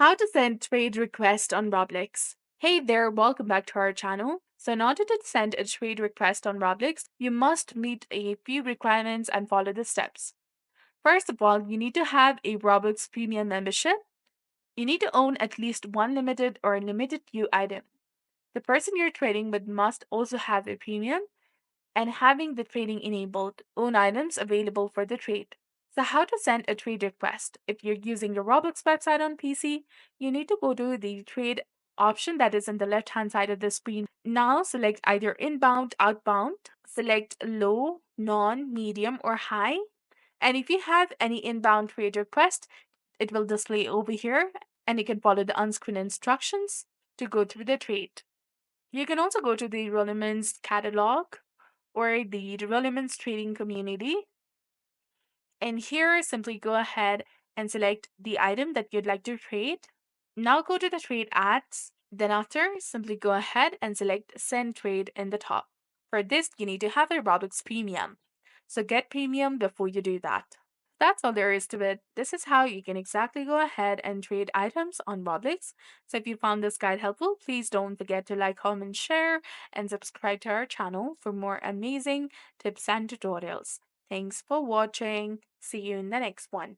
How to send trade request on Roblox. Hey there, welcome back to our channel. So in order to send a trade request on Roblox, you must meet a few requirements and follow the steps. First of all, you need to have a Roblox premium membership. You need to own at least one limited or limited few item. The person you're trading with must also have a premium and having the trading enabled, own items available for the trade. So, how to send a trade request? If you're using your Roblox website on PC, you need to go to the trade option that is on the left hand side of the screen. Now, select either inbound, outbound, select low, non, medium, or high. And if you have any inbound trade request, it will display over here, and you can follow the on-screen instructions to go through the trade. You can also go to the Rolimans catalog or the Rolimans trading community. And here, simply go ahead and select the item that you'd like to trade. Now go to the trade ads. Then after, simply go ahead and select send trade in the top. For this, you need to have a Roblox premium. So get premium before you do that. That's all there is to it. This is how you can exactly go ahead and trade items on Roblox. So if you found this guide helpful, please don't forget to like, comment, share, and subscribe to our channel for more amazing tips and tutorials. Thanks for watching. See you in the next one.